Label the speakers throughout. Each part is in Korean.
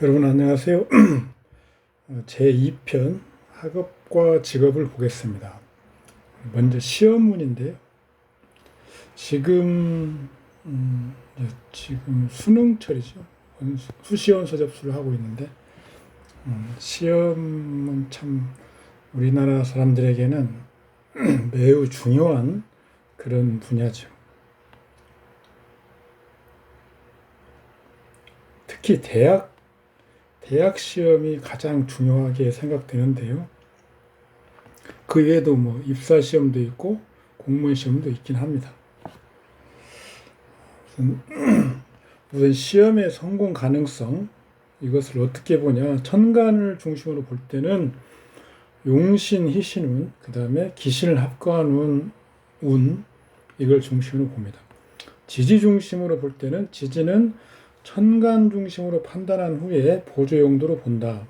Speaker 1: 여러분 안녕하세요. 제2편 학업과 직업을 보겠습니다. 먼저 시험문인데요. 지금 지금 수능철이죠. 수시원서 접수를 하고 있는데 시험은 참 우리나라 사람들에게는 매우 중요한 그런 분야죠. 특히 대학 시험이 가장 중요하게 생각되는데요. 그 외에도 입사 시험도 있고 공무원 시험도 있긴 합니다. 우선 시험의 성공 가능성, 이것을 어떻게 보냐. 천간을 중심으로 볼 때는 용신, 희신운, 그 다음에 기신을 합과한 운, 이걸 중심으로 봅니다. 지지 중심으로 볼 때는 지지는 천간 중심으로 판단한 후에 보조 용도로 본다.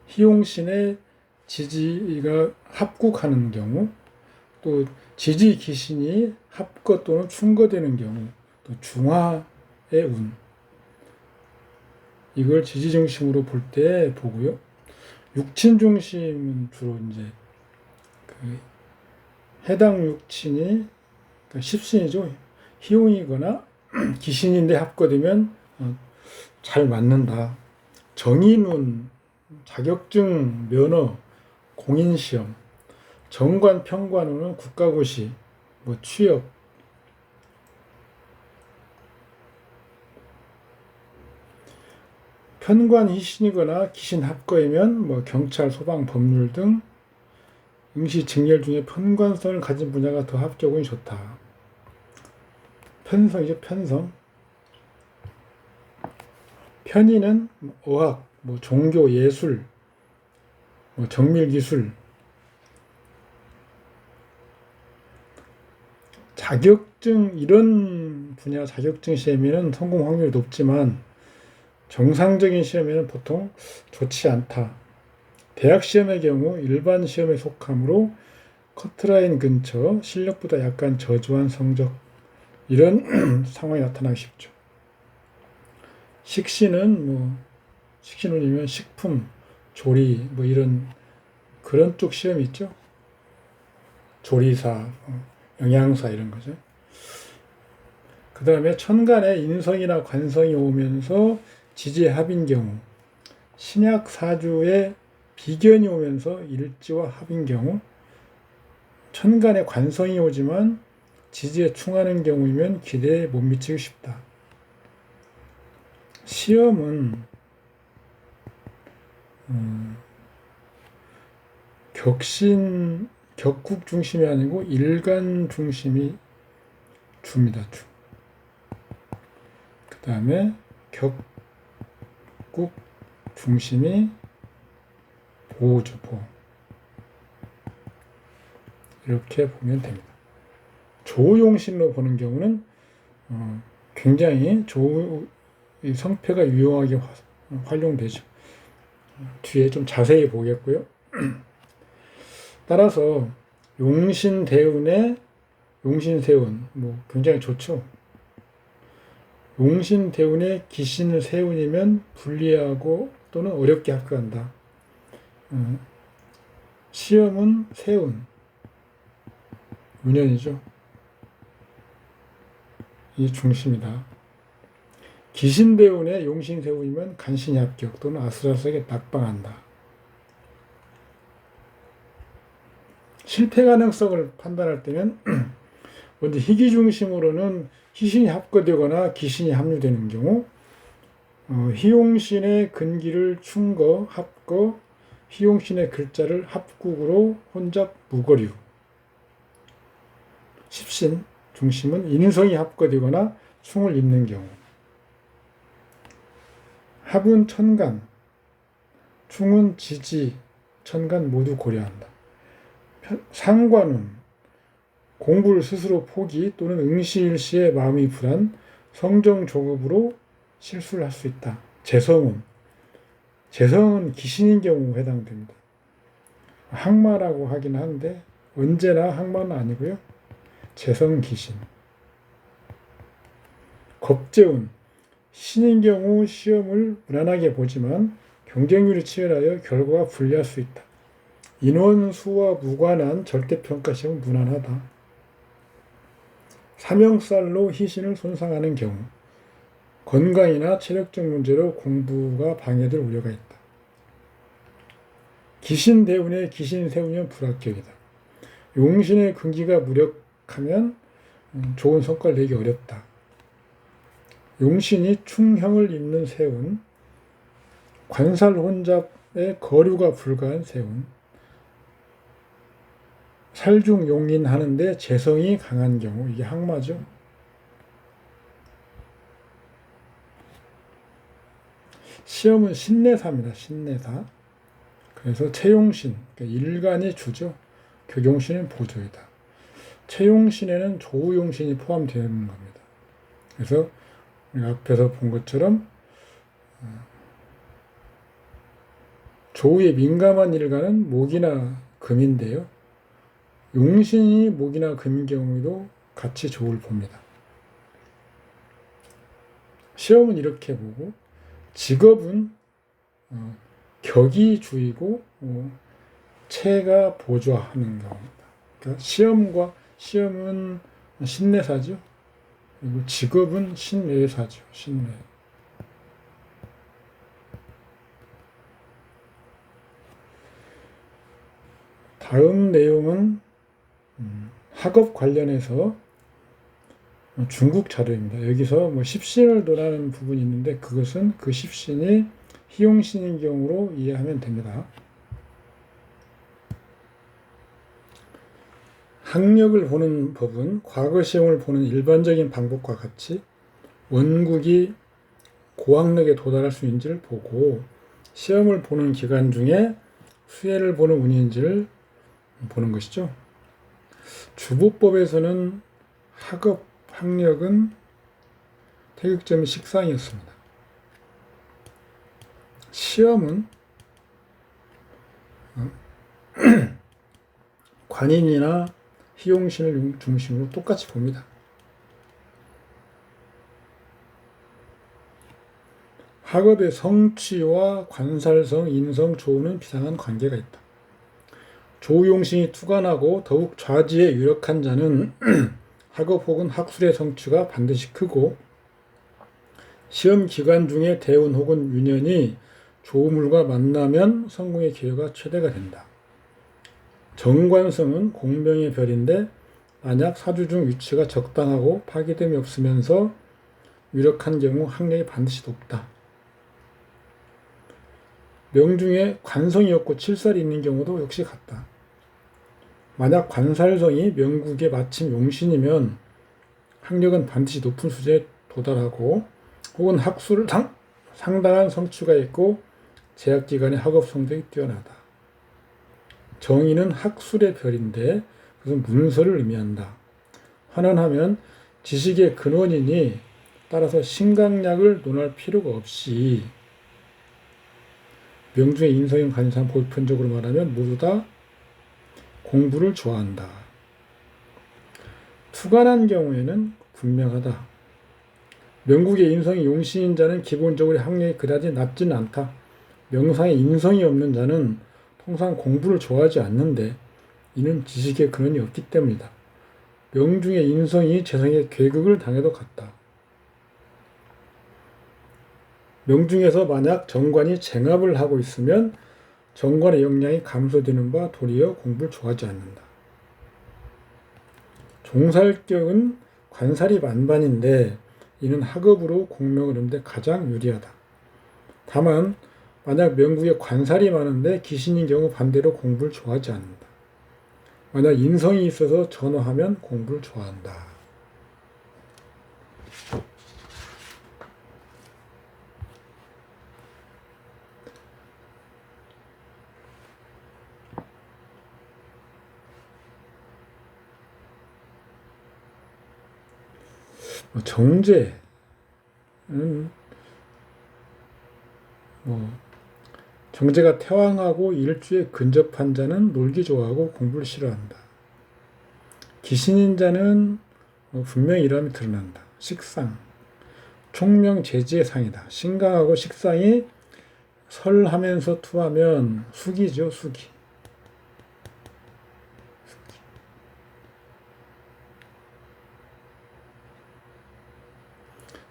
Speaker 1: 희용신의 지지가 합국하는 경우, 또 지지 기신이 합거 또는 충거되는 경우, 또 중화의 운, 이걸 지지 중심으로 볼 때 보고요. 육친 중심은 주로 이제 해당 육친이 그러니까 십신이죠. 희용이거나 기신인데 합거되면 잘 맞는다. 정인운, 자격증, 면허, 공인시험, 정관, 평관운은 국가고시, 취업, 편관 희신이거나 기신 합거이면 경찰, 소방, 법률 등 응시 직렬 중에 편관성을 가진 분야가 더 합격운이 좋다. 편성이죠, 편성. 편의는 어학, 종교, 예술, 정밀기술, 자격증, 이런 분야 자격증 시험에는 성공 확률이 높지만 정상적인 시험에는 보통 좋지 않다. 대학 시험의 경우 일반 시험에 속하므로 커트라인 근처, 실력보다 약간 저조한 성적, 이런 상황이 나타나기 쉽죠. 식신은 식신운이면 식품, 조리, 이런 그런 쪽 시험이 있죠. 조리사, 영양사 이런 거죠. 그 다음에 천간에 인성이나 관성이 오면서 지지합인 경우, 신약 사주에 비견이 오면서 일지와 합인 경우, 천간에 관성이 오지만 지지에 충하는 경우이면 기대에 못 미치기 쉽다. 시험은 격국 중심이 아니고 일간 중심이 주입니다. 주. 그 다음에 격국 중심이 보죠. 보. 이렇게 보면 됩니다. 조용신으로 보는 경우는 굉장히 성패가 유용하게 활용되죠. 뒤에 좀 자세히 보겠고요. 따라서 용신대운의 용신세운 굉장히 좋죠. 용신대운의 기신세운이면 불리하고 또는 어렵게 합격한다. 시험은 세운, 운연이죠. 이 중심이다. 기신대운의 용신세운이면 간신히 합격 또는 아슬아슬하게 낙방한다. 실패 가능성을 판단할 때는 먼저 희기 중심으로는 희신이 합거되거나 기신이 합류되는 경우, 희용신의 근기를 충거, 합거, 희용신의 글자를 합국으로 혼잡, 무거류. 십신 중심은 인성이 합거되거나 충을 입는 경우. 합은 천간, 충은 지지, 천간 모두 고려한다. 상관은 공부를 스스로 포기 또는 응시일시에 마음이 불안, 성정 조급으로 실수를 할 수 있다. 재성은 기신인 경우 해당됩니다. 항마라고 하긴 한데 언제나 항마는 아니고요. 재성 기신. 겁재운 신인 경우 시험을 무난하게 보지만 경쟁률이 치열하여 결과가 불리할 수 있다. 인원수와 무관한 절대평가 시험은 무난하다. 사명살로 희신을 손상하는 경우 건강이나 체력적 문제로 공부가 방해될 우려가 있다. 기신대운에 기신 세우면 불합격이다. 용신의 근기가 무력하면 좋은 성과를 내기 어렵다. 용신이 충형을 입는 세운, 관살혼잡의 거류가 불가한 세운, 살중용인하는데 재성이 강한 경우, 이게 항마죠. 시험은 신내사입니다. 신내사. 그래서 채용신, 그러니까 일간이 주죠. 격용신은 보조이다. 채용신에는 조우용신이 포함되는 겁니다. 그래서 우리가 앞에서 본 것처럼 조우에 민감한 일간은 목이나 금인데요. 용신이 목이나 금인 경우에도 같이 조우를 봅니다. 시험은 이렇게 보고 직업은 격이 주이고 체가 보조하는 경우입니다. 그러니까 시험은 신내사죠. 그리고 직업은 신외사죠. 신외. 다음 내용은 학업 관련해서 중국 자료입니다. 여기서 십신을 논하는 부분이 있는데 그것은 그 십신이 희용신인 경우로 이해하면 됩니다. 학력을 보는 법은 과거 시험을 보는 일반적인 방법과 같이 원국이 고학력에 도달할 수 있는지를 보고 시험을 보는 기간 중에 수혜를 보는 운인지를 보는 것이죠. 주보법에서는 학력은 태극점이 식상이었습니다. 시험은 관인이나 희용신을 중심으로 똑같이 봅니다. 학업의 성취와 관살성, 인성, 조우는 비상한 관계가 있다. 조우용신이 투관하고 더욱 좌지에 유력한 자는 학업 혹은 학술의 성취가 반드시 크고 시험 기간 중에 대운 혹은 유년이 조우물과 만나면 성공의 기회가 최대가 된다. 정관성은 공명의 별인데 만약 사주 중 위치가 적당하고 파괴됨이 없으면서 유력한 경우 학력이 반드시 높다. 명중에 관성이 없고 칠살이 있는 경우도 역시 같다. 만약 관살성이 명국에 마침 용신이면 학력은 반드시 높은 수준에 도달하고 혹은 학술 상당한 성취가 있고 재학기간에 학업 성적이 뛰어나다. 정의는 학술의 별인데 그것은 문서를 의미한다. 환원하면 지식의 근원이니 따라서 신강약을 논할 필요가 없이 명중의 인성인 관상 보편적으로 말하면 모두 다 공부를 좋아한다. 투관한 경우에는 분명하다. 명국의 인성이 용신인 자는 기본적으로 학력이 그다지 낮지는 않다. 명상에 인성이 없는 자는 통상 공부를 좋아하지 않는데 이는 지식의 근원이 없기 때문이다. 명중의 인성이 재성의 괴극을 당해도 같다. 명중에서 만약 정관이 쟁압을 하고 있으면 정관의 역량이 감소되는 바 도리어 공부를 좋아하지 않는다. 종살격은 관살이 만반인데 이는 학업으로 공명을 얻는데 가장 유리하다. 다만 만약 명국에 관살이 많은데 기신인 경우 반대로 공부를 좋아하지 않는다. 만약 인성이 있어서 전화하면 공부를 좋아한다. 정제는 정제가 태왕하고 일주에 근접한 자는 놀기 좋아하고 공부를 싫어한다. 기신인 자는 분명히 이러함이 드러난다. 식상. 총명재지의 상이다. 신강하고 식상이 설하면서 투하면 숙이죠, 숙이.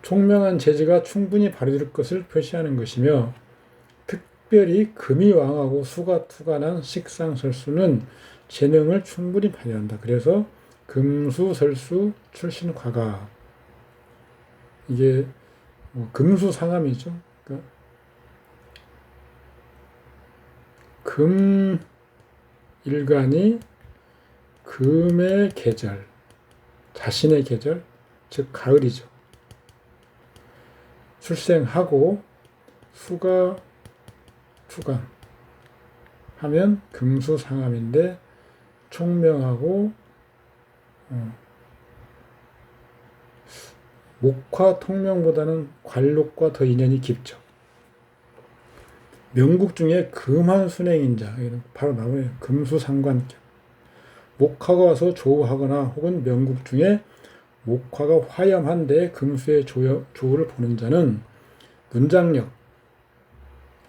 Speaker 1: 총명한 재지가 충분히 발휘될 것을 표시하는 것이며, 특별히 금이 왕하고 수가 투간한 식상설수는 재능을 충분히 발휘한다. 그래서 금수설수 출신 과가, 이게 금수상함이죠. 그러니까 금 일간이 금의 계절, 자신의 계절, 즉 가을이죠. 출생하고 수가 투간 하면 금수상함인데, 총명하고 목화 통명보다는 관록과 더 인연이 깊죠. 명국 중에 금한 순행인자, 바로 나오네요. 금수상관격. 목화가 와서 조우하거나 혹은 명국 중에 목화가 화염한데 금수의 조우를 보는 자는 문장력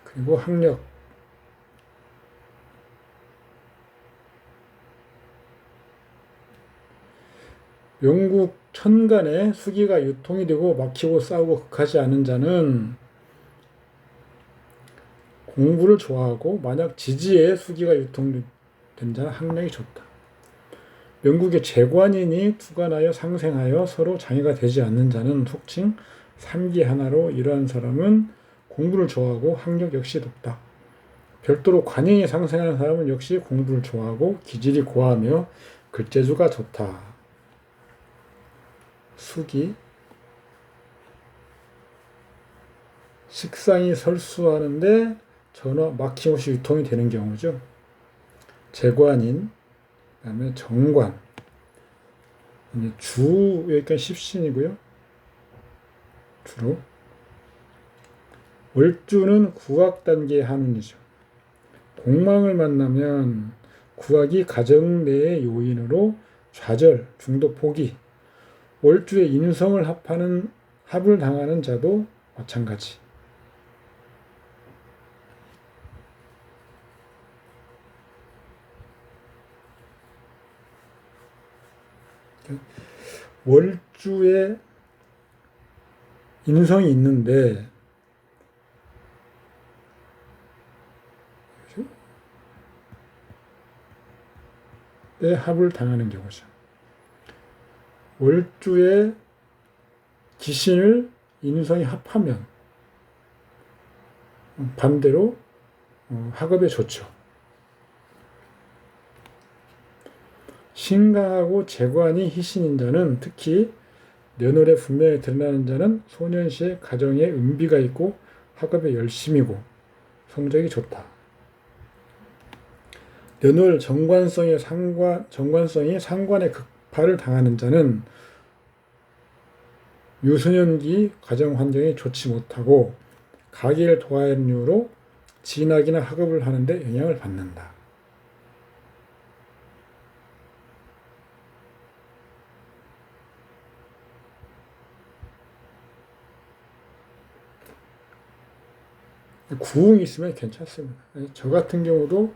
Speaker 1: 그리고 학력, 명국 천간에 수기가 유통이 되고 막히고 싸우고 극하지 않은 자는 공부를 좋아하고, 만약 지지에 수기가 유통된 자는 학력이 좋다. 명국의 재관인이 투간하여 상생하여 서로 장애가 되지 않는 자는 속칭 삼기 하나로, 이러한 사람은 공부를 좋아하고 학력 역시 높다. 별도로 관인이 상생하는 사람은 역시 공부를 좋아하고 기질이 고하며 글재주가 좋다. 수기, 식상이 설수하는데 전혀 막힘없이 유통이 되는 경우죠. 재관인, 그다음에 정관, 주 여기까지 십신이고요. 주로 월주는 구악 단계의 한운이죠. 공망을 만나면 구악이 가정 내의 요인으로 좌절, 중도 포기, 월주에 인성을 합을 당하는 자도 마찬가지. 월주에 인성이 있는데 합을 당하는 경우죠. 월주에 기신을 인성이 합하면 반대로 학업에 좋죠. 신강하고 재관이 희신인 자는, 특히 년월에 분명히 드러나는 자는 소년시에 가정에 은비가 있고 학업에 열심이고 성적이 좋다. 년월 정관성이 상관의 극파를 당하는 자는 유소년기 가정 환경이 좋지 못하고 가계를 도와하는 이유로 진학이나 학업을 하는데 영향을 받는다. 구흥이 있으면 괜찮습니다. 저 같은 경우도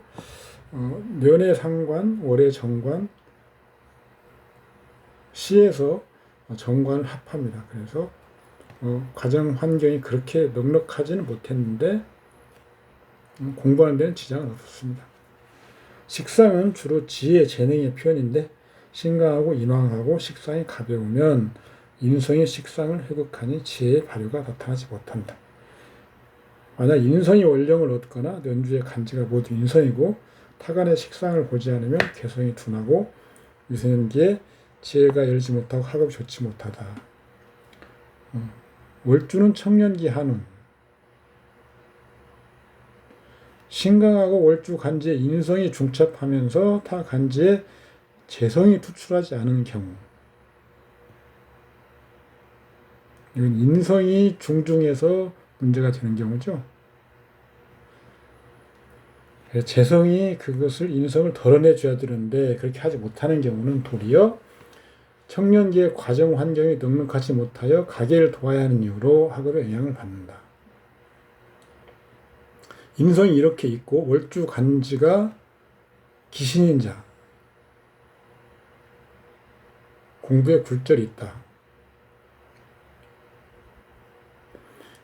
Speaker 1: 년의 상관, 월의 정관, 시에서 정관을 합합니다. 그래서 가정 환경이 그렇게 넉넉하지는 못했는데 공부하는 데는 지장은 없습니다. 식상은 주로 지혜, 재능의 표현인데, 신강하고 인왕하고 식상이 가벼우면 인성이 식상을 회복하니 지혜의 발휘가 나타나지 못한다. 만약 인성이 원령을 얻거나 연주의 간지가 모두 인성이고 타간의 식상을 보지 않으면 개성이 둔하고 유소년기에 지혜가 열지 못하고 학업이 좋지 못하다. 월주는 청년기 한운, 신강하고 월주 간지에 인성이 중첩하면서 타 간지에 재성이 투출하지 않은 경우, 이건 인성이 중중해서 문제가 되는 경우죠. 재성이 그것을 인성을 덜어내줘야 되는데 그렇게 하지 못하는 경우는 도리어 청년기의 과정 환경이 넉넉하지 못하여 가계를 도와야 하는 이유로 학업에 영향을 받는다. 인성이 이렇게 있고 월주 간지가 기신인 자, 공부에 굴절이 있다.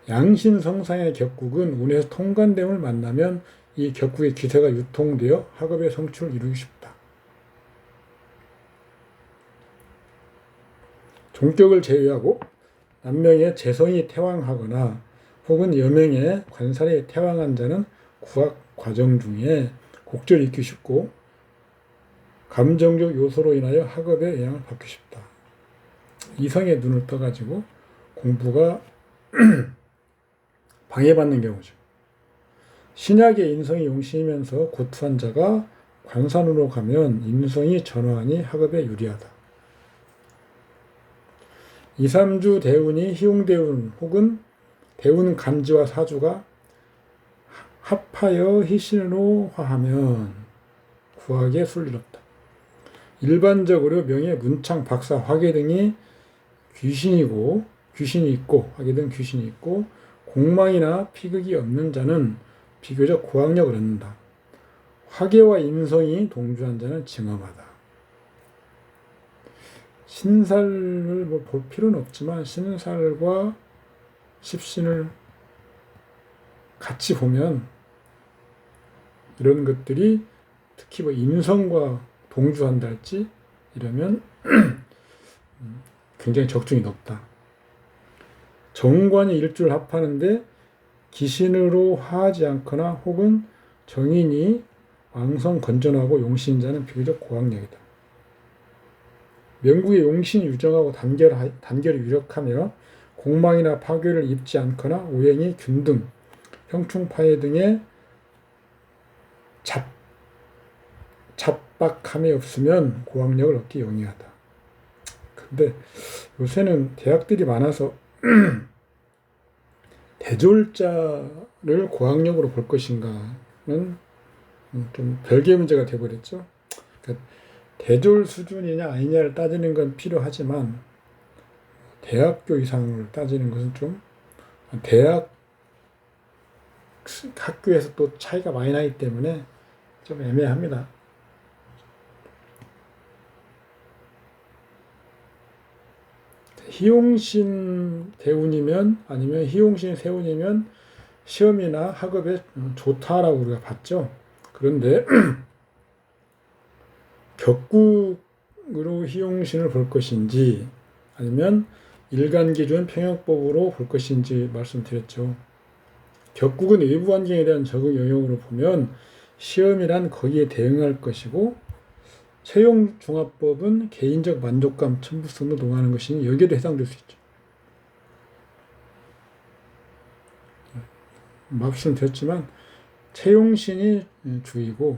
Speaker 1: 양신성상의 격국은 운에서 통관됨을 만나면 이 격국의 기세가 유통되어 학업의 성취를 이루기 쉽다. 종격을 제외하고 남명의 재성이 태왕하거나 혹은 여명의 관살이 태왕한 자는 구학 과정 중에 곡절이 있기 쉽고 감정적 요소로 인하여 학업에 영향을 받기 쉽다. 이성의 눈을 떠가지고 공부가 방해받는 경우죠. 신약의 인성이 용신이면서 고투한 자가 관산으로 가면 인성이 전화하니 학업에 유리하다. 2, 3주 대운이 희용대운 혹은 대운 간지와 사주가 합하여 희신으로 화하면 구학에 술일 없다. 일반적으로 명예, 문창, 박사, 화계 등이 귀신이 있고 화계 등 귀신이 있고 공망이나 피극이 없는 자는 비교적 고학력을 얻는다. 화계와 인성이 동주한 자는 증엄하다. 신살을 볼 필요는 없지만 신살과 십신을 같이 보면 이런 것들이 특히 인성과 동주한다 할지 이러면 굉장히 적중이 높다. 정관이 일주를 합하는데 기신으로 화하지 않거나 혹은 정인이 왕성 건전하고 용신자는 비교적 고학력이다. 명국의 용신이 유정하고 단결이 유력하며 공망이나 파괴를 입지 않거나 오행이 균등, 형충파해 등의 잡박함이 없으면 고학력을 얻기 용이하다. 근데 요새는 대학들이 많아서 대졸자를 고학력으로 볼 것인가는 좀 별개의 문제가 되어버렸죠. 그러니까 대졸 수준이냐 아니냐를 따지는 건 필요하지만 대학교 이상을 따지는 것은 좀 대학 학교에서 또 차이가 많이 나기 때문에 좀 애매합니다. 희용신 대운이면 아니면 희용신 세운이면 시험이나 학업에 좋다라고 우리가 봤죠. 그런데 격국으로 희용신을 볼 것인지 아니면 일간기준 평형법으로 볼 것인지 말씀드렸죠. 격국은 외부 환경에 대한 적응 영역으로 보면 시험이란 거기에 대응할 것이고 채용종합법은 개인적 만족감, 천부성을 동하는 것이니 여기에도 해당될 수 있죠. 말씀드렸지만 채용신이 주이고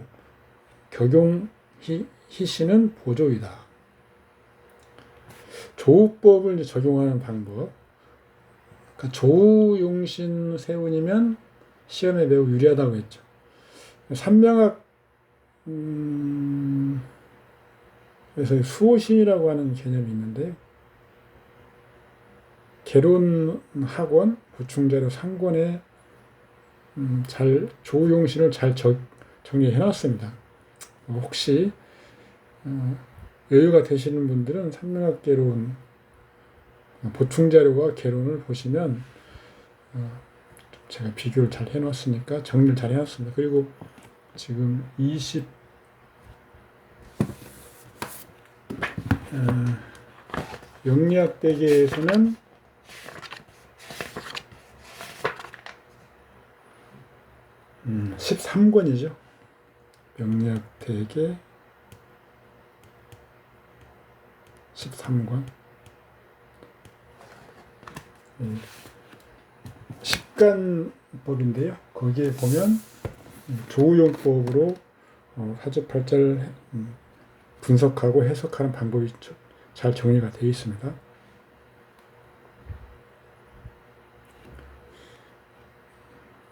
Speaker 1: 격용희신은 보조이다. 조우법을 이제 적용하는 방법. 그러니까 조우용신 세운이면 시험에 매우 유리하다고 했죠. 삼명학 그래서 수호신이라고 하는 개념이 있는데 개론학원 보충자료 상권에 조우용신을 잘 정리해 놨습니다. 혹시 여유가 되시는 분들은 삼명학 개론 보충자료와 개론을 보시면 제가 비교를 잘 해놨으니까 정리를 잘 해놨습니다. 그리고 지금 영리학대계에서는 13권이죠. 영리학대계 13권. 식간법인데요. 거기에 보면 조우용법으로 사주팔자를 분석하고 해석하는 방법이 잘 정리가 되어 있습니다.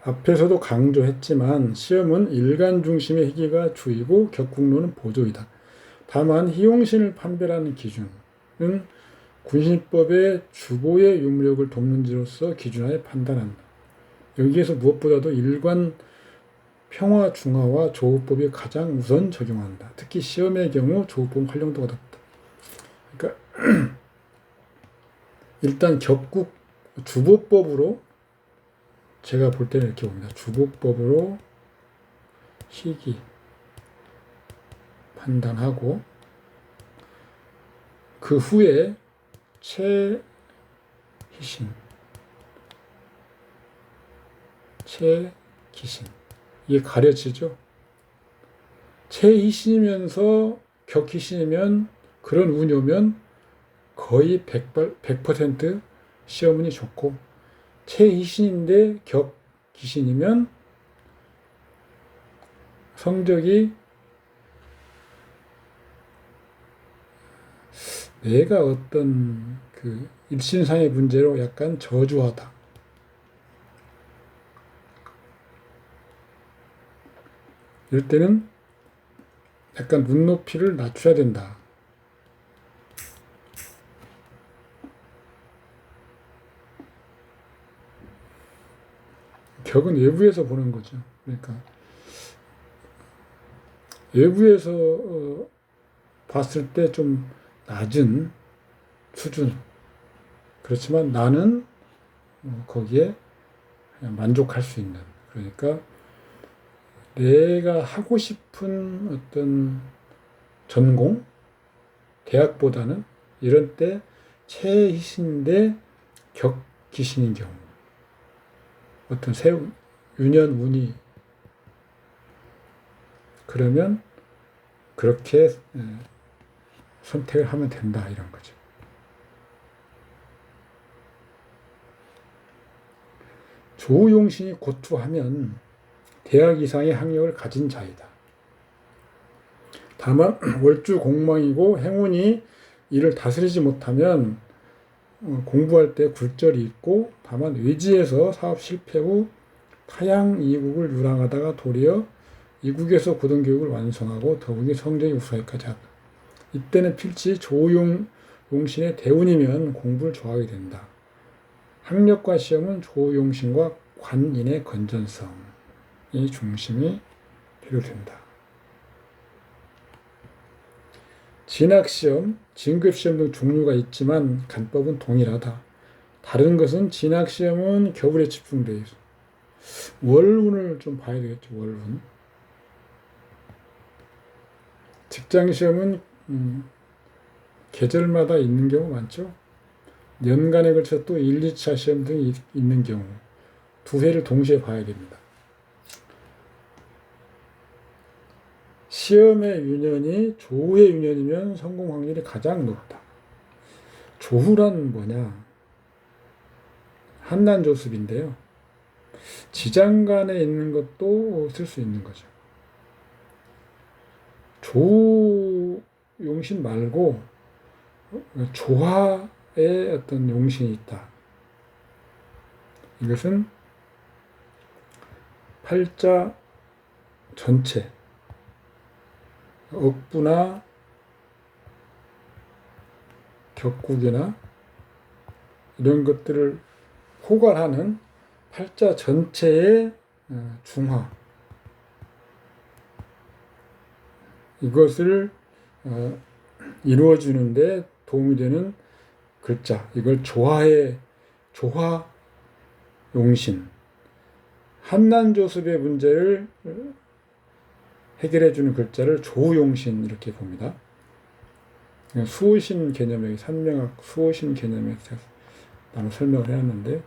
Speaker 1: 앞에서도 강조했지만 시험은 일간 중심의 희기가 주이고 격국론은 보조이다. 다만 희용신을 판별하는 기준은 군신법의 주보의 유무력을 돕는지로서 기준하에 판단한다. 여기에서 무엇보다도 일관 평화 중화와 조우법이 가장 우선 적용한다. 특히 시험의 경우 조우법 활용도가 높다. 그러니까 일단 격국 주보법으로 제가 볼 때는 이렇게 봅니다. 주보법으로 시기 판단하고 그 후에 최희신 최기신 이게 가려지죠. 최희신이면서 격희신이면 그런 운이 오면 거의 100% 시험운이 좋고 최희신인데 격기신이면 성적이 내가 어떤 그 일신상의 문제로 약간 저주하다. 이럴 때는 약간 눈높이를 낮춰야 된다. 격은 외부에서 보는 거죠. 그러니까 외부에서 봤을 때 좀 낮은 수준. 그렇지만 나는 거기에 그냥 만족할 수 있는. 그러니까 내가 하고 싶은 어떤 전공, 대학보다는 이런 때 최희신인데 격기신인 경우 어떤 새 유년 운이 그러면 그렇게 선택을 하면 된다 이런 거죠. 조용신이 고투하면 대학 이상의 학력을 가진 자이다. 다만 월주 공망이고 행운이 이를 다스리지 못하면 공부할 때 굴절이 있고 다만 외지에서 사업 실패 후 타양 이국을 유랑하다가 도리어 이국에서 고등교육을 완성하고 더욱이 성적이 우수하기까지 한다. 이때는 필시 조용신의 대운이면 공부를 좋아하게 된다. 학력과 시험은 조용신과 관인의 건전성이 중심이 필요된다. 진학시험, 진급시험 등 종류가 있지만 간법은 동일하다. 다른 것은 진학시험은 겨울에 집중되어 있어. 월운을 좀 봐야 되겠죠. 월운. 직장시험은 계절마다 있는 경우 많죠. 연간에 걸쳐 또 1, 2차 시험 등이 있는 경우 두 해를 동시에 봐야 됩니다. 시험의 유년이 조후의 유년이면 성공 확률이 가장 높다. 조후란 뭐냐? 한난조습인데요. 지장간에 있는 것도 쓸 수 있는 거죠. 조용신 말고 조화의 어떤 용신이 있다. 이것은 팔자 전체 억부나 격국이나 이런 것들을 포괄하는 팔자 전체의 중화 이것을 이루어주는데 도움이 되는 글자 이걸 조화 용신 한난조습의 문제를 해결해주는 글자를 조용신 이렇게 봅니다. 수호신 개념의 산명학 수호신 개념에서 나는 설명을 해왔는데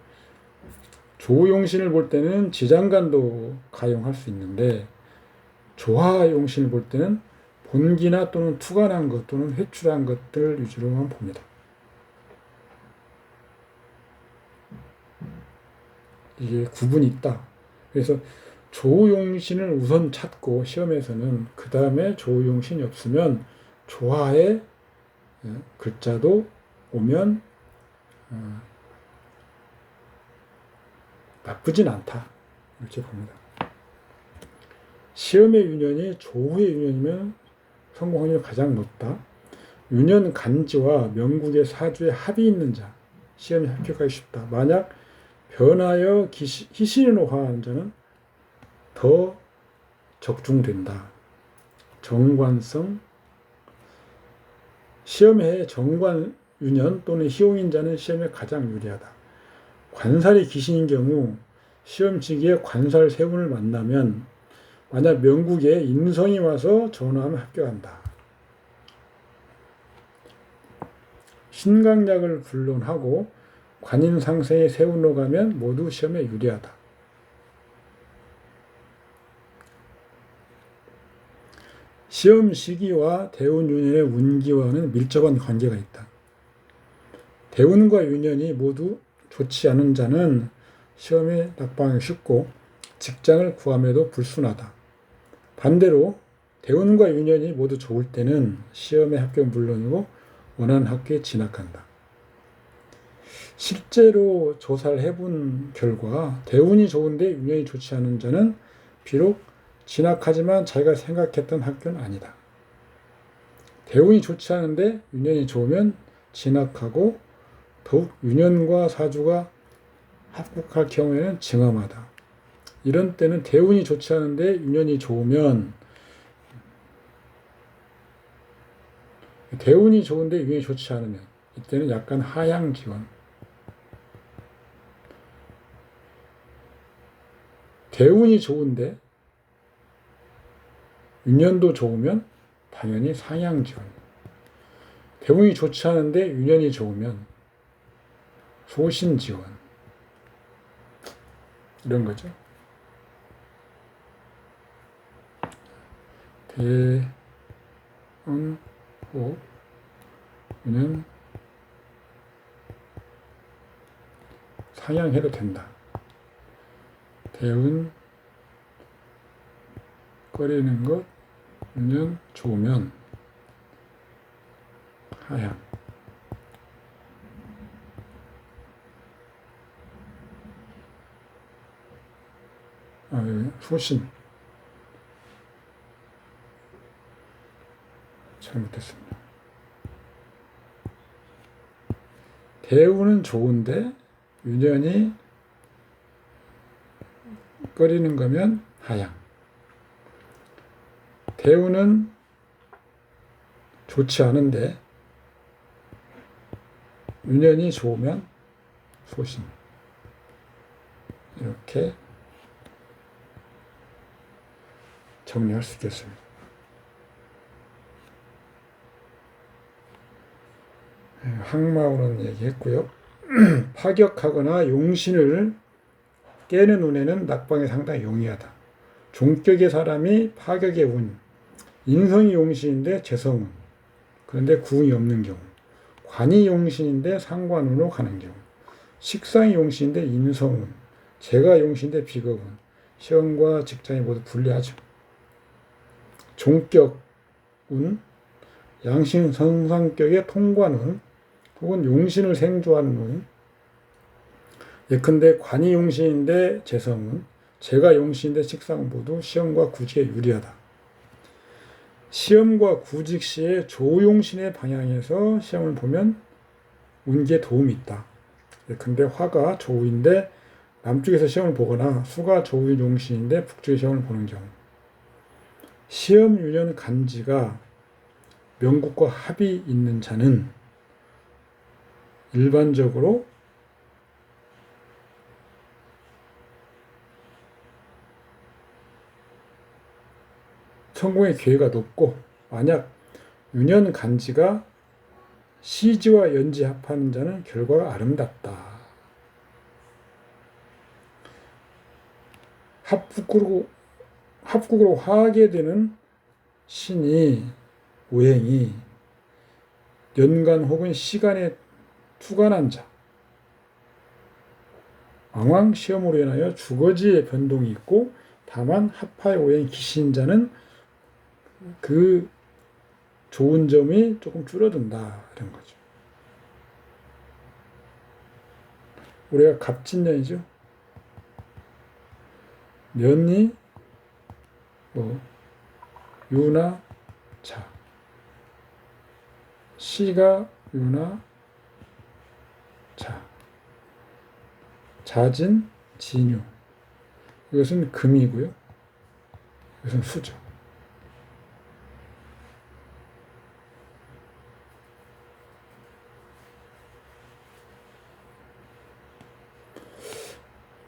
Speaker 1: 조용신을 볼 때는 지장간도 가용할 수 있는데 조화용신을 볼 때는 본기나 또는 투간한 것 또는 회출한 것들 위주로만 봅니다. 이게 구분이 있다. 그래서 조용신을 우선 찾고 시험에서는 그 다음에 조용신이 없으면 조화의 글자도 오면 나쁘진 않다. 이렇게 봅니다. 시험의 유년이 조후의 유년이면 성공 확률이 가장 높다. 유년 간지와 명국의 사주의 합이 있는 자, 시험에 합격하기 쉽다. 만약 변하여 희신으로 화하는 자는 더 적중된다. 정관성, 시험에 정관 유년 또는 희용인 자는 시험에 가장 유리하다. 관살이 귀신인 경우 시험 시기에 관살 세운을 만나면 만약 명국에 인성이 와서 전화하면 합격한다. 신강약을 불론하고 관인상생의 세운으로 가면 모두 시험에 유리하다. 시험 시기와 대운 유년의 운기와는 밀접한 관계가 있다. 대운과 유년이 모두 좋지 않은 자는 시험에 낙방하기 쉽고 직장을 구함에도 불순하다. 반대로 대운과 유년이 모두 좋을 때는 시험에 합격 물론이고 원하는 학교에 진학한다. 실제로 조사를 해본 결과 대운이 좋은데 유년이 좋지 않은 자는 비록 진학하지만 자기가 생각했던 학교는 아니다. 대운이 좋지 않은데 유년이 좋으면 진학하고 더욱 유년과 사주가 합격할 경우에는 증엄하다. 이런 때는 대운이 좋지 않은데 유년이 좋으면 대운이 좋은데 유년이 좋지 않으면 이때는 약간 하향 지원. 대운이 좋은데 유년도 좋으면 당연히 상향 지원. 대운이 좋지 않은데 유년이 좋으면 소신 지원. 이런 거죠. 대운, 호, 유년 상향해도 된다. 대운 꺼리는 것, 유년 좋으면 하향. 소신. 잘못했습니다. 대운은 좋은데 유년이 꺼리는 거면 하향. 대운은 좋지 않은데 유년이 좋으면 소신. 이렇게 정리할 수 있겠습니다. 항마오는 얘기했고요. 파격하거나 용신을 깨는 운에는 낙방이 상당히 용이하다. 종격의 사람이 파격의 운, 인성이 용신인데 재성운, 그런데 구운이 없는 경우, 관이 용신인데 상관운으로 가는 경우, 식상이 용신인데 인성운, 재가 용신인데 비겁운, 시험과 직장이 모두 불리하죠. 종격운, 양신 성상격의 통관운, 혹은 용신을 생조하는 운, 예컨대 관이 용신인데 재성운, 재가 용신인데 식상운 모두 시험과 구직에 유리하다. 시험과 구직 시에 조용신의 방향에서 시험을 보면 운기에 도움이 있다. 예컨대 화가 조우인데 남쪽에서 시험을 보거나 수가 조우인 용신인데 북쪽에 시험을 보는 경우, 시험 유년 간지가 명국과 합이 있는 자는 일반적으로 성공의 기회가 높고, 만약 유년 간지가 시지와 연지 합하는 자는 결과가 아름답다. 합국으로 화하게 되는 신이 오행이 연간 혹은 시간에 투간한 자, 왕왕 시험으로 인하여 주거지의 변동이 있고 다만 합하의 오행 기신 자는 그 좋은 점이 조금 줄어든다 이런 거죠. 우리가 갑진년이죠. 년이 유나 자, 시가 유나 자, 자진, 진유. 이것은 금이고요. 이것은 수죠.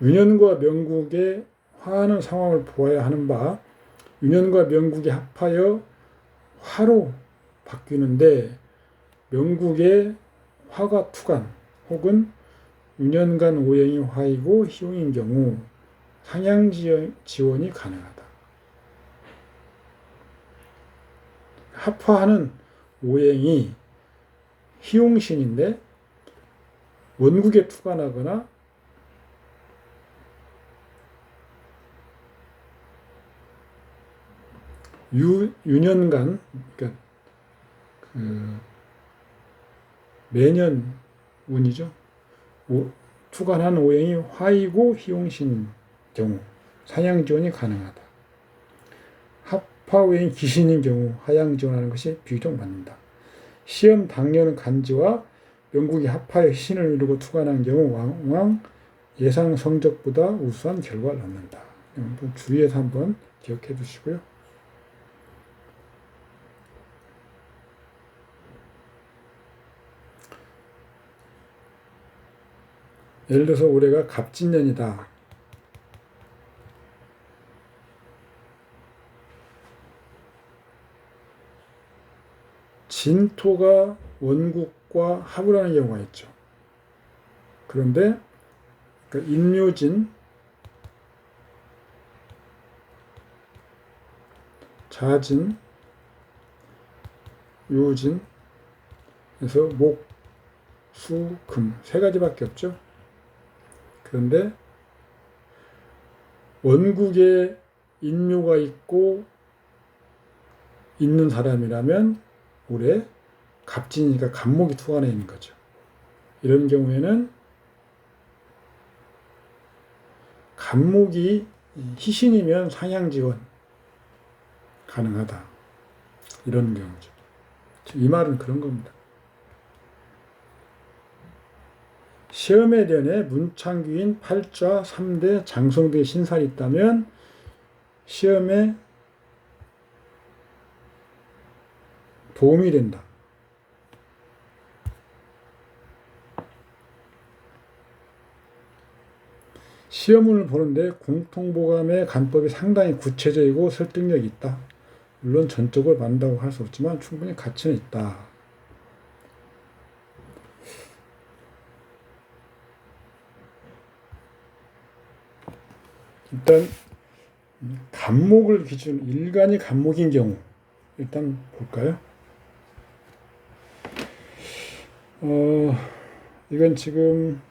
Speaker 1: 윤현과 명국의 화하는 상황을 보아야 하는 바, 윤현과 명국이 합하여 화로 바뀌는데 명국의 화가 투간 혹은 윤현간 오행이 화이고 희용인 경우 상향지원이 가능하다. 합화하는 오행이 희용신인데 원국에 투간하거나 유년간, 그러니까 매년 운이죠. 투간한 오행이 화이고 희용신 경우 상향지원이 가능하다. 합화 오행이 기신인 경우 하향지원하는 것이 비교적 맞는다. 시험 당년 간지와 명국이 합하여 신을 이루고 투간한 경우 왕왕 예상 성적보다 우수한 결과를 낳는다. 한번 주의해서 한번 기억해 두시고요. 예를 들어서 올해가 갑진년이다. 진토가 원국과 합을 하는 경우가 있죠. 그런데 인묘진, 자진, 요진, 그래서 목, 수, 금 세 가지밖에 없죠. 그런데 원국에 인묘가 있고 있는 사람이라면 올해 갑진이니까 갑목이 투간해 있는 거죠. 이런 경우에는 갑목이 희신이면 상향지원 가능하다. 이런 경우죠. 이 말은 그런 겁니다. 시험에 대해 문창규인 팔자 3대 장성대 신살이 있다면 시험에 도움이 된다. 시험을 보는데 공통보감의 간법이 상당히 구체적이고 설득력이 있다. 물론 전적으로 맞는다고 할 수 없지만 충분히 가치는 있다. 일단 간목을 기준 일간이 간목인 경우 일단 볼까요? 이건 지금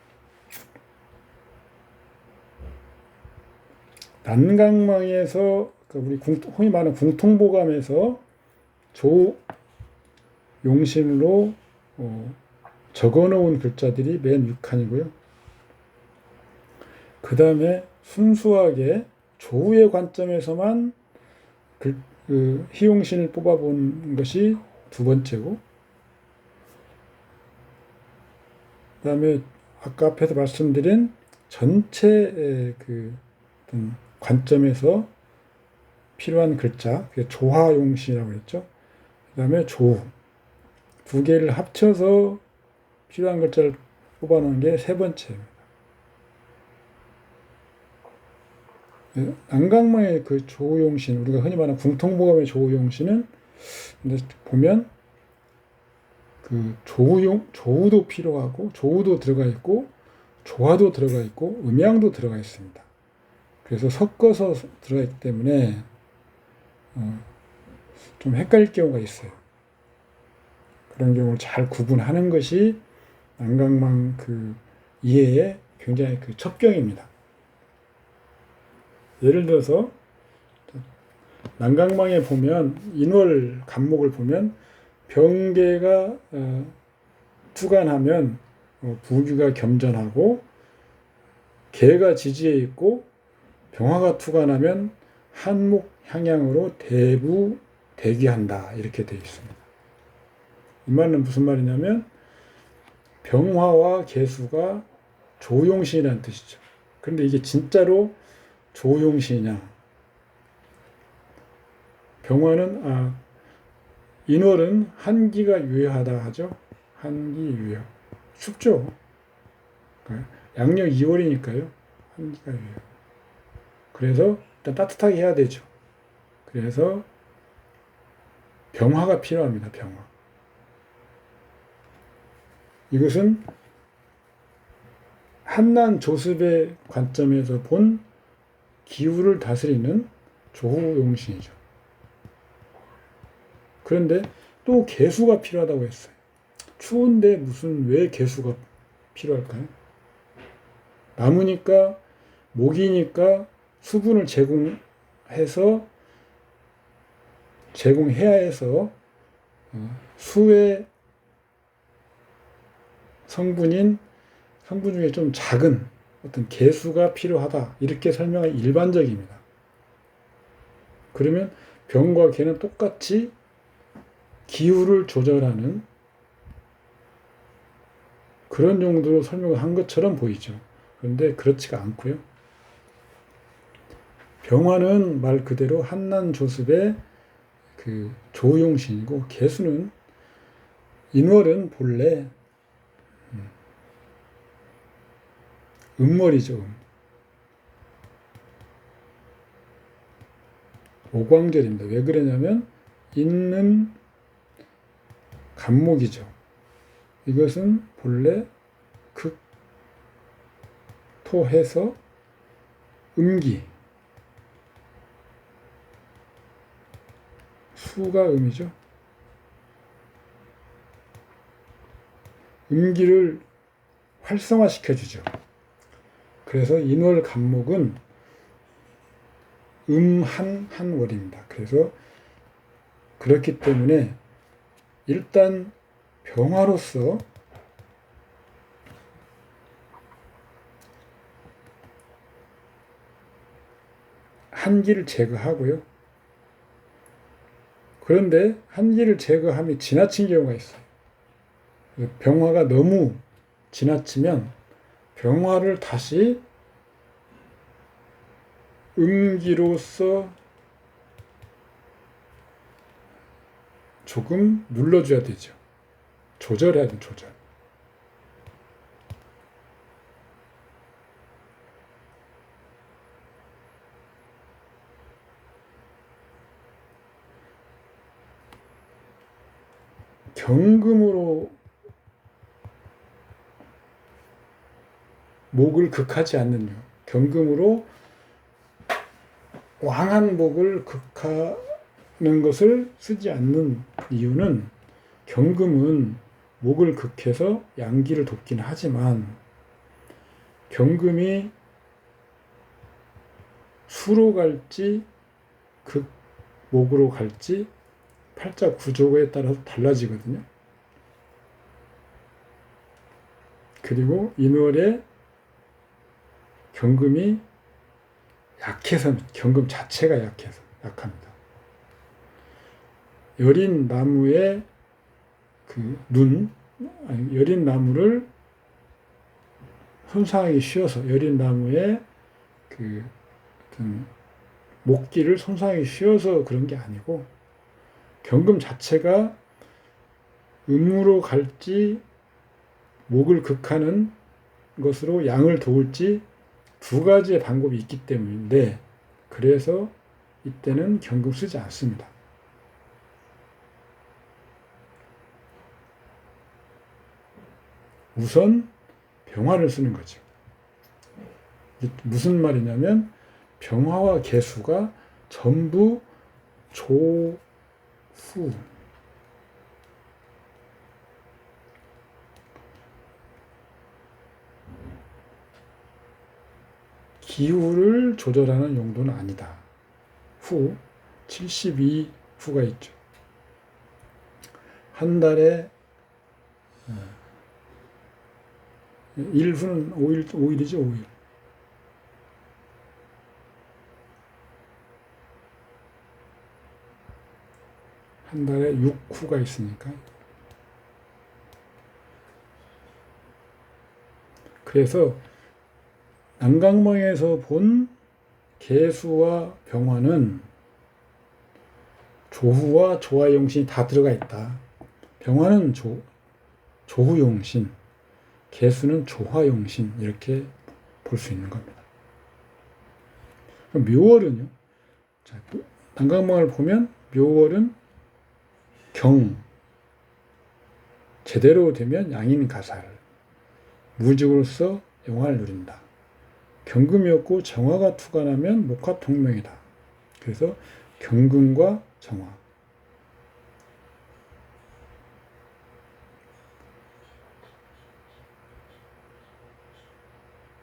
Speaker 1: 난강망에서 우리 흔히 말하는 궁통보감에서 조용신으로 적어놓은 글자들이 맨 6칸이고요. 그 다음에 순수하게 조우의 관점에서만 희용신을 뽑아본 것이 두 번째고, 그 다음에 아까 앞에서 말씀드린 전체의 관점에서 필요한 글자, 그게 조화용신이라고 했죠. 그 다음에 조우. 두 개를 합쳐서 필요한 글자를 뽑아놓은 게 세 번째입니다. 난강망의 그 조우용신, 우리가 흔히 말하는 궁통보감의 조우용신은 보면 조우도 필요하고, 조우도 들어가 있고, 조화도 들어가 있고, 음양도 들어가 있습니다. 그래서 섞어서 들어가 있기 때문에 좀 헷갈릴 경우가 있어요. 그런 경우를 잘 구분하는 것이 난강망 이해의 굉장히 첩경입니다. 예를 들어서 난강망에 보면 인월 간목을 보면 병계가 투간하면 부귀가 겸전하고, 계가 지지에 있고 병화가 투간하면 한목 향양으로 대부 대귀한다, 이렇게 되어 있습니다. 이 말은 무슨 말이냐면 병화와 개수가 조용신이라는 뜻이죠. 그런데 이게 진짜로 조용신이냐? 병화는 인월은 한기가 유효하다 하죠. 한기 유효. 춥죠. 양력 2월이니까요. 한기가 유효. 그래서 일단 따뜻하게 해야 되죠. 그래서 병화가 필요합니다. 병화. 이것은 한난 조습의 관점에서 본 기후를 다스리는 조후용신이죠. 그런데 또 개수가 필요하다고 했어요. 추운데 왜 개수가 필요할까요? 나무니까, 목이니까 수분을 제공해야 해서 수의 성분 중에 좀 작은 어떤 개수가 필요하다. 이렇게 설명이 일반적입니다. 그러면 병과 개는 똑같이 기후를 조절하는 그런 용도로 설명을 한 것처럼 보이죠. 그런데 그렇지가 않고요. 병화는 말 그대로 한난조습의 그 조용신이고 개수는 인월은 본래 음월이죠. 오광절입니다. 왜 그러냐면 인은 간목이죠. 이것은 본래 극토해서 음기, 수가 음이죠. 음기를 활성화시켜주죠. 그래서 인월 간목은 한월입니다. 그래서 그렇기 때문에 일단 병화로서 한기를 제거하고요. 그런데 한기를 제거함이 지나친 경우가 있어요. 병화가 너무 지나치면 병화를 다시 음기로서 조금 눌러줘야 되죠. 조절해야 돼, 조절. 경금으로 목을 극하지 않는 이유. 경금으로 왕한 목을 극하는 것을 쓰지 않는 이유는 경금은 목을 극해서 양기를 돕긴 하지만 경금이 수로 갈지 목으로 갈지 팔자 구조에 따라서 달라지거든요. 그리고 인월에 경금이 약해서 경금 자체가 약합니다. 여린 나무의 여린 나무를 손상하기 쉬워서 여린 나무의 목기를 손상하기 쉬워서 그런 게 아니고 경금 자체가 음으로 갈지 목을 극하는 것으로 양을 도울지 두 가지의 방법이 있기 때문인데 그래서 이때는 경금 쓰지 않습니다. 우선 병화를 쓰는 거죠. 무슨 말이냐면 병화와 개수가 전부 조후 기후를 조절하는 용도는 아니다. 72후가 있죠. 한 달에 1후는 5일이죠, 5일. 한 달에 6후가 있으니까 그래서 난강망에서 본 개수와 병화는 조후와 조화용신이 다 들어가 있다. 병화는 조후용신, 개수는 조화용신, 이렇게 볼 수 있는 겁니다. 그럼 묘월은요? 자, 난강망을 보면 묘월은 경, 제대로 되면 양인가살, 무직으로서 영화를 누린다. 경금이었고 정화가 투관하면 목화통명이다. 그래서 경금과 정화.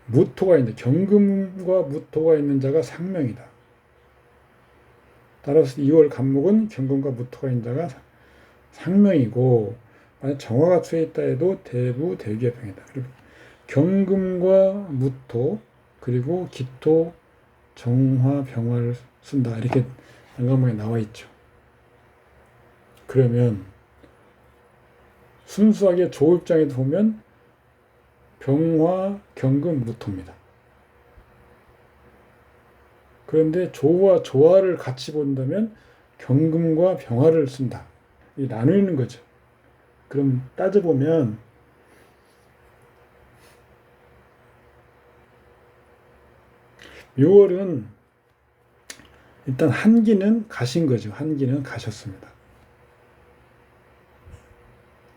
Speaker 1: 무토가 있는데 경금과 무토가 있는 자가 상명이다. 따라서 2월 간목은 경금과 무토가 있는 자가 상명이고, 만약 정화가 투에 있다 해도 대부 대기의 병이다. 그리고 경금과 무토, 그리고 기토, 정화, 병화를 쓴다. 이렇게 난강망에 나와 있죠. 그러면 순수하게 조 입장에서 보면 병화, 경금, 무토입니다. 그런데 조와 조화를 같이 본다면 경금과 병화를 쓴다. 이 나누는 거죠. 그럼 따져보면 묘월은 일단 한기는 가신 거죠. 한기는 가셨습니다.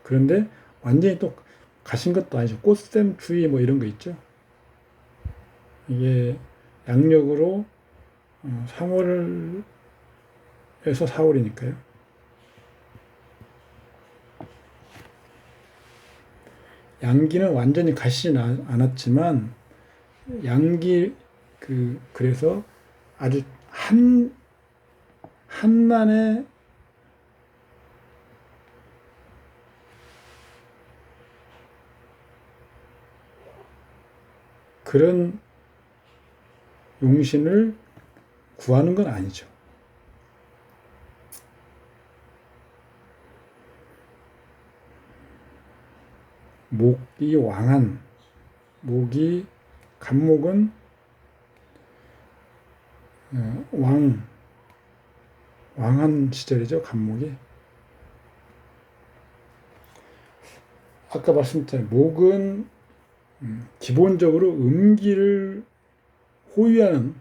Speaker 1: 그런데 완전히 또 가신 것도 아니죠. 꽃샘 주의 뭐 이런 거 있죠. 이게 양력으로 3월에서 4월이니까요. 양기는 완전히 가시진 않았지만 양기 그래서 아주 한만에 그런 용신을 구하는 건 아니죠. 목이 왕한, 간목은 왕한 시절이죠. 간목이. 아까 말씀드렸잖아요. 목은 기본적으로 음기를 호위하는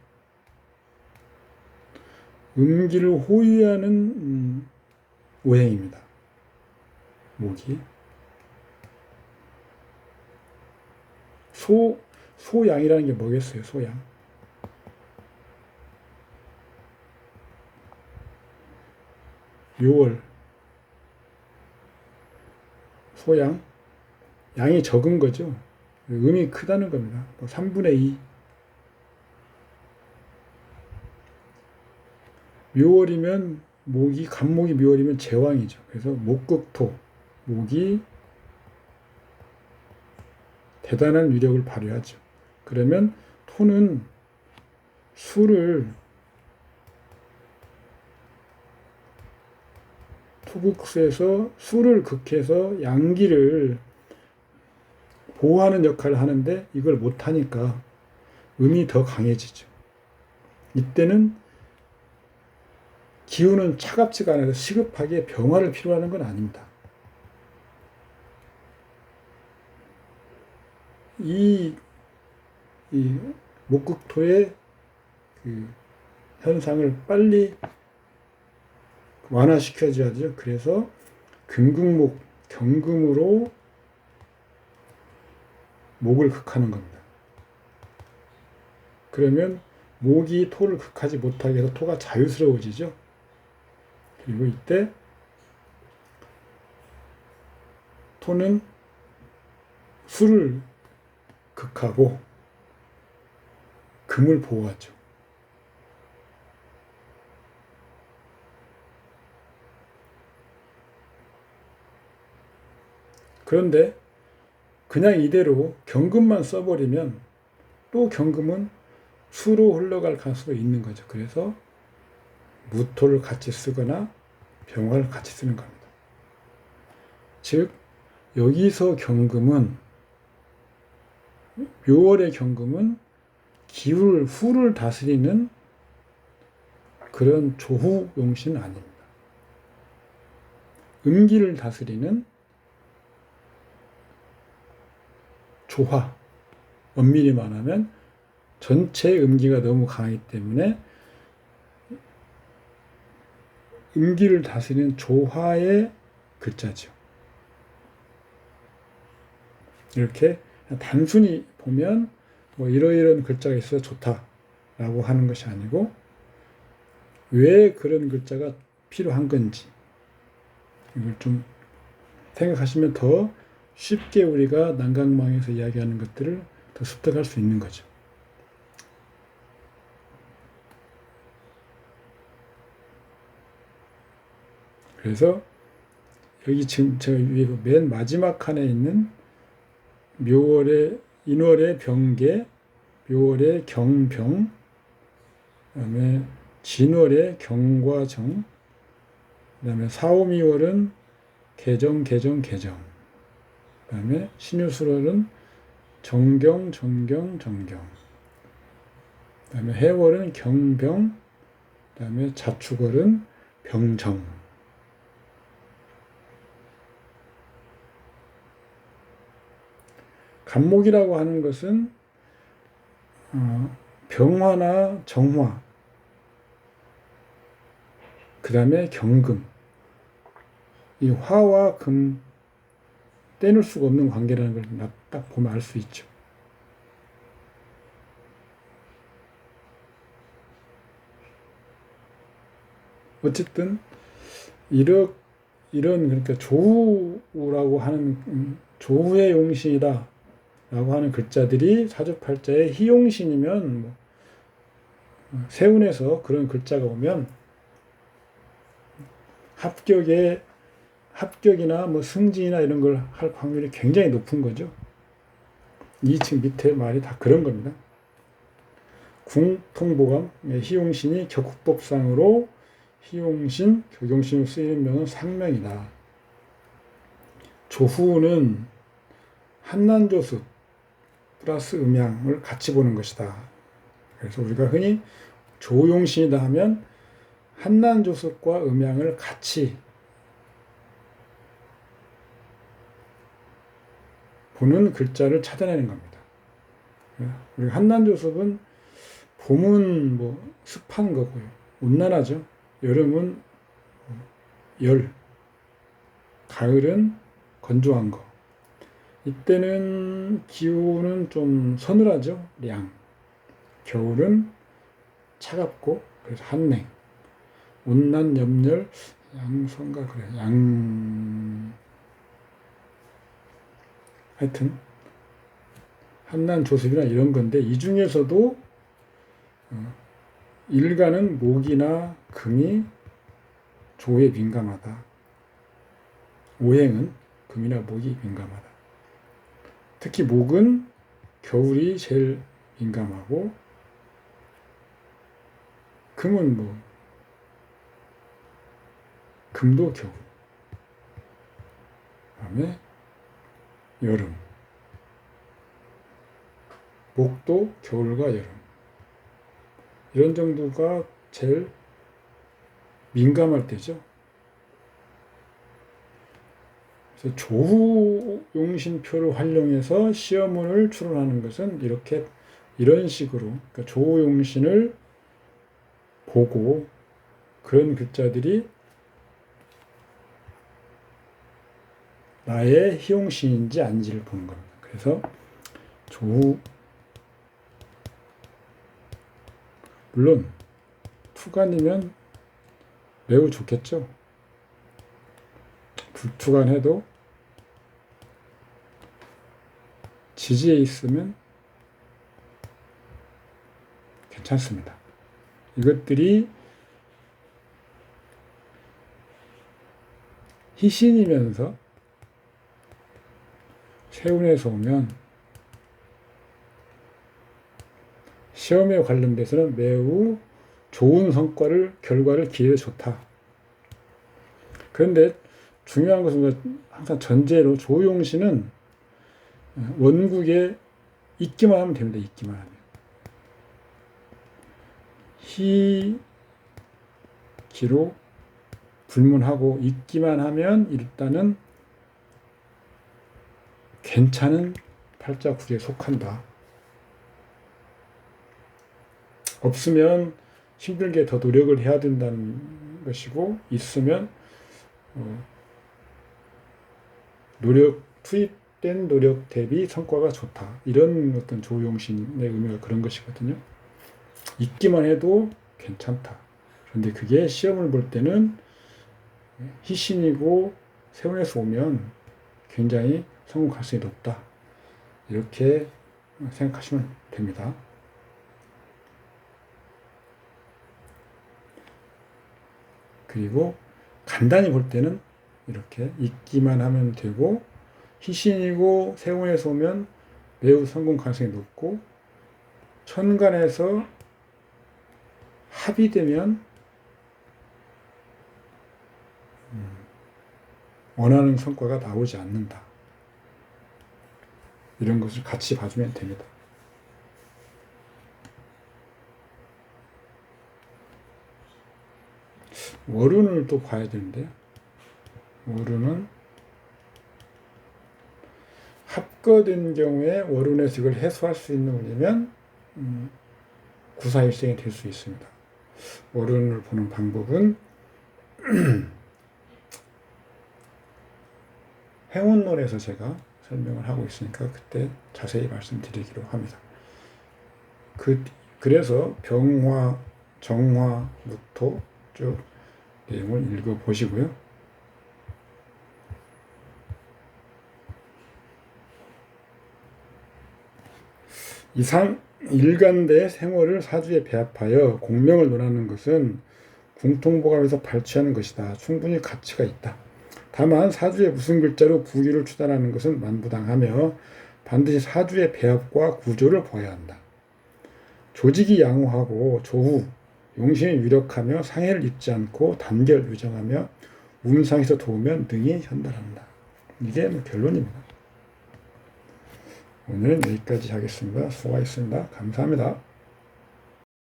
Speaker 1: 오행입니다. 목이. 소양이라는 게 뭐겠어요? 소양. 묘월. 소양. 양이 적은 거죠. 음이 크다는 겁니다. 3분의 2. 묘월이면 간목이 묘월이면 제왕이죠. 그래서 목극토. 목이 대단한 위력을 발휘하죠. 그러면 토는 토국수에서 수를 극해서 양기를 보호하는 역할을 하는데 이걸 못하니까 음이 더 강해지죠. 이때는 기운은 차갑지가 않아서 시급하게 병화를 필요로 하는 건 아닙니다. 이 목극토의 현상을 빨리 완화시켜줘야죠. 그래서 금극목, 경금으로 목을 극하는 겁니다. 그러면 목이 토를 극하지 못하게 해서 토가 자유스러워지죠. 그리고 이때 토는 수를 극하고 금을 보호하죠. 그런데 그냥 이대로 경금만 써버리면 또 경금은 수로 흘러갈 가능성이 있는 거죠. 그래서 무토를 같이 쓰거나 병화를 같이 쓰는 겁니다. 즉 여기서 경금은 묘월의 경금은 후를 다스리는 그런 조후용신은 아닙니다. 음기를 다스리는 조화, 엄밀히 말하면 전체 음기가 너무 강하기 때문에 음기를 다스리는 조화의 글자죠. 이렇게 단순히 보면 뭐 이러이러한 글자가 있어서 좋다라고 하는 것이 아니고 왜 그런 글자가 필요한 건지 이걸 좀 생각하시면 더 쉽게 우리가 난강망에서 이야기하는 것들을 더 습득할 수 있는 거죠. 그래서 여기 지금 제가 위에 맨 마지막 칸에 있는 인월의 병계, 묘월의 경병, 그다음에 진월의 경과정, 그다음에 사오미월은 개정, 그다음에 신유술월은 정경, 그다음에 해월은 경병, 그다음에 자축월은 병정. 간목이라고 하는 것은 병화나 정화, 그 다음에 경금. 이 화와 금 떼놓을 수가 없는 관계라는 걸 딱 보면 알 수 있죠. 어쨌든 이런 그러니까 조후라고 하는 조후의 용신이다 라고 하는 글자들이 사주팔자에 희용신이면 뭐 세운에서 그런 글자가 오면 합격이나 뭐 승진이나 이런 걸 할 확률이 굉장히 높은 거죠. 2층 밑에 말이 다 그런 겁니다. 궁통보감, 희용신이 격국법상으로 희용신, 격용신으로 쓰이는 명은 상명이다. 조후는 한난조수 플러스 음양을 같이 보는 것이다. 그래서 우리가 흔히 조용신이다 하면 한난조수과 음양을 같이 보는 글자를 찾아내는 겁니다. 우리 한난조습은 봄은 뭐 습한 거고요. 온난하죠. 여름은 열, 가을은 건조한 거. 이때는 기후는 좀 서늘하죠. 량. 겨울은 차갑고 그래서 한냉. 온난, 염열, 양성가 그래. 하여튼 한난 조습이나 이런 건데 이 중에서도 일간은 목이나 금이 조에 민감하다. 오행은 금이나 목이 민감하다. 특히 목은 겨울이 제일 민감하고 금은 뭐 금도 겨울. 그다음에 여름. 목도 겨울과 여름. 이런 정도가 제일 민감할 때죠. 그래서 조후용신표를 활용해서 시험문을 추론하는 것은 이런 식으로 그러니까 조후용신을 보고 그런 글자들이 나의 희용신인지 아닌지를 보는 겁니다. 그래서 조후 물론 투간이면 매우 좋겠죠. 불투간해도 지지에 있으면 괜찮습니다. 이것들이 희신이면서 세운에서 오면 시험에 관련돼서는 매우 좋은 결과를 기회에 좋다. 그런데 중요한 것은 항상 전제로 조용신은 원국의 있기만 하면 됩니다. 있기만 하면. 희기로 불문하고 있기만 하면 일단은 괜찮은 팔자구리에 속한다. 없으면 힘들게 더 노력을 해야 된다는 것이고, 있으면 투입된 노력 대비 성과가 좋다. 이런 어떤 조용신의 의미가 그런 것이거든요. 있기만 해도 괜찮다. 그런데 그게 시험을 볼 때는 희신이고 세운에서 오면 굉장히 성공 가능성이 높다. 이렇게 생각하시면 됩니다. 그리고 간단히 볼 때는 이렇게 있기만 하면 되고, 희신이고 세운에서 오면 매우 성공 가능성이 높고, 천간에서 합의되면 원하는 성과가 나오지 않는다. 이런 것을 같이 봐주면 됩니다. 월운을 또 봐야 되는데요. 월운은 합거된 경우에 월운에서 이걸 해소할 수 있는 운이면 구사일생이 될 수 있습니다. 월운을 보는 방법은 행운론에서 제가 설명을 하고 있으니까 그때 자세히 말씀드리기로 합니다. 그래서 병화, 정화, 무토 쭉 내용을 읽어보시고요. 이상 일간대의 생활을 사주에 배합하여 공명을 논하는 것은 궁통보감에서 발췌하는 것이다. 충분히 가치가 있다. 다만 사주에 무슨 글자로 부유를 추단하는 것은 만부당하며 반드시 사주의 배합과 구조를 보아야 한다. 조직이 양호하고 조후, 용신이 유력하며 상해를 입지 않고 단결 유정하며 운상에서 도우면 능히 현달한다. 이게 결론입니다. 오늘은 여기까지 하겠습니다. 수고하셨습니다. 감사합니다.